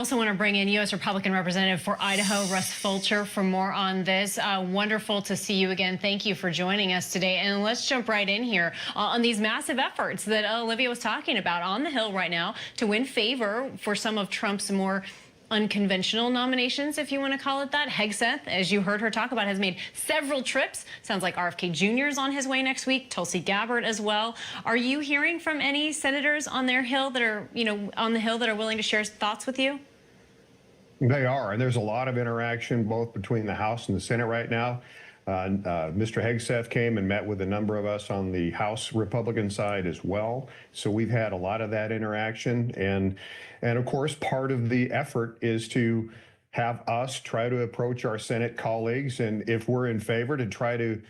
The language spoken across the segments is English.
Also want to bring in U.S. Republican Representative for Idaho, Russ Fulcher, for more on this. Wonderful to see you again. Thank you for joining us today. And let's jump right in here on these massive efforts that Olivia was talking about on the Hill right now to win favor for some of Trump's more unconventional nominations, if you want to call it that. Hegseth, as you heard her talk about, has made several trips. Sounds like RFK Jr. is on his way next week, Tulsi Gabbard as well. Are you hearing from any senators on their Hill that are, on the Hill that are willing to share thoughts with you? They are, and there's a lot of interaction both between the House and the Senate right now. Mr. Hegseth came and met with a number of us on the House Republican side as well. So we've had a lot of that interaction. And of course, part of the effort is to have us try to approach our Senate colleagues, and if we're in favor, to try to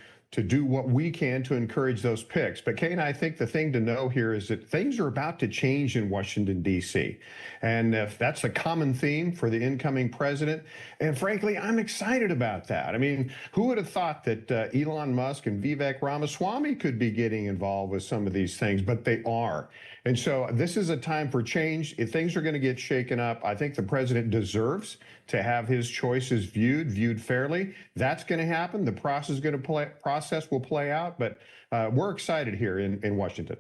do what we can to encourage those picks. But Kane, I think the thing to know here is that things are about to change in Washington, D.C. And if that's a common theme for the incoming president, and frankly, I'm excited about that. I mean, who would have thought that Elon Musk and Vivek Ramaswamy could be getting involved with some of these things, but they are. And so this is a time for change. If things are going to get shaken up, I think the president deserves to have his choices viewed fairly. That's going to happen. The process will play out, but we're excited here in Washington.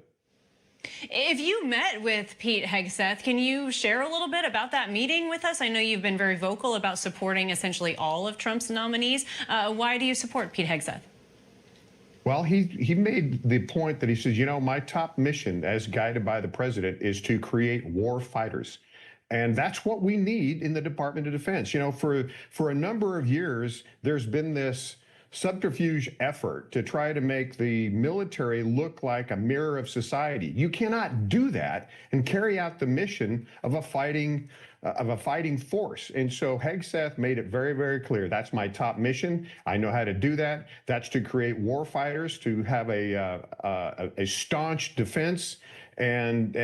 If you met with Pete Hegseth, can you share a little bit about that meeting with us? I know you've been very vocal about supporting essentially all of Trump's nominees. Why do you support Pete Hegseth? Well, he made the point that he says, my top mission as guided by the president is to create war fighters. And that's what we need in the Department of Defense. For a number of years, there's been this subterfuge effort to try to make the military look like a mirror of society. You cannot do that and carry out the mission of a fighting force. And so Hegseth made it very, very clear. That's my top mission. I know how to do that. That's to create war fighters, to have a staunch defense, and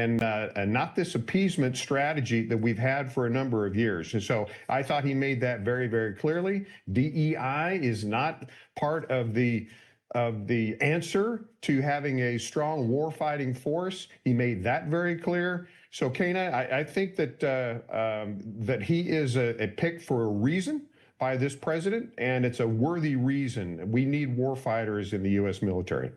not this appeasement strategy that we've had for a number of years. And so I thought he made that very, very clearly. DEI is not part of the answer to having a strong war-fighting force. He made that very clear. So, Kana, I think that that he is a pick for a reason by this president, and it's a worthy reason. We need war fighters in the U.S. military.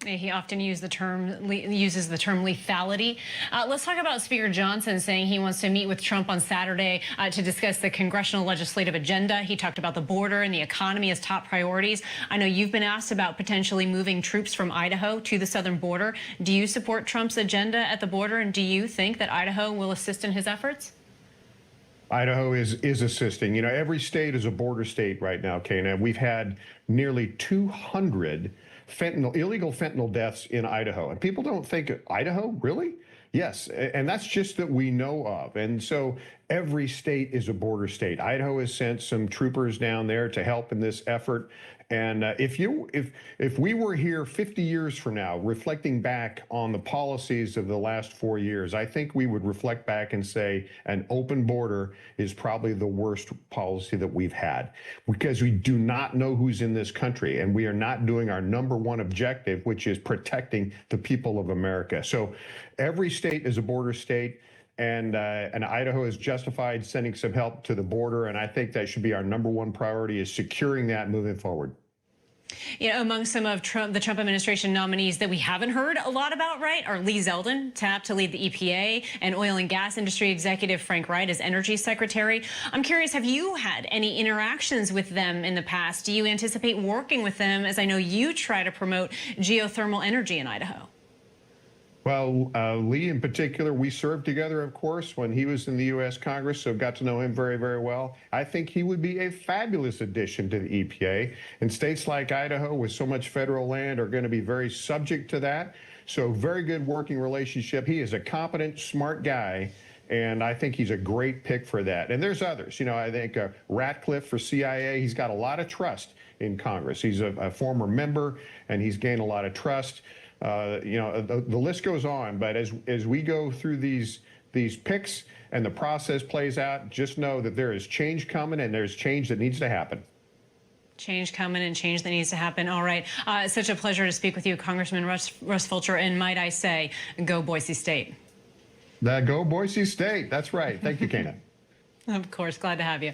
He often uses the term lethality. Let's talk about Speaker Johnson saying he wants to meet with Trump on Saturday to discuss the congressional legislative agenda. He talked about the border and the economy as top priorities. I know you've been asked about potentially moving troops from Idaho to the southern border. Do you support Trump's agenda at the border, and do you think that Idaho will assist in his efforts? Idaho is assisting. Every state is a border state right now, Kana. We've had nearly 200 illegal fentanyl deaths in Idaho. And people don't think, Idaho, really? Yes, and that's just that we know of. And so every state is a border state. Idaho has sent some troopers down there to help in this effort. And if we were here 50 years from now, reflecting back on the policies of the last 4 years, I think we would reflect back and say an open border is probably the worst policy that we've had, because we do not know who's in this country, and we are not doing our #1 objective, which is protecting the people of America. So every state is a border state. And Idaho has justified sending some help to the border, and I think that should be our #1 priority, is securing that moving forward. Among some of the Trump administration nominees that we haven't heard a lot about, right, are Lee Zeldin, tapped to lead the EPA, and oil and gas industry executive Frank Wright as energy secretary. I'm curious, have you had any interactions with them in the past? Do you anticipate working with them, as I know you try to promote geothermal energy in Idaho? Well, Lee in particular, we served together, of course, when he was in the U.S. Congress, so got to know him very, very well. I think he would be a fabulous addition to the EPA. And states like Idaho, with so much federal land, are going to be very subject to that. So very good working relationship. He is a competent, smart guy, and I think he's a great pick for that. And there's others. I think Ratcliffe for CIA, he's got a lot of trust in Congress. He's a former member, and he's gained a lot of trust. The list goes on, but as we go through these picks and the process plays out, just know that there is change coming, and there's change that needs to happen. Change coming and change that needs to happen. All right. It's such a pleasure to speak with you, Congressman Russ Fulcher, and might I say, go Boise State. Go Boise State. That's right. Thank you, Kana. Of course, glad to have you.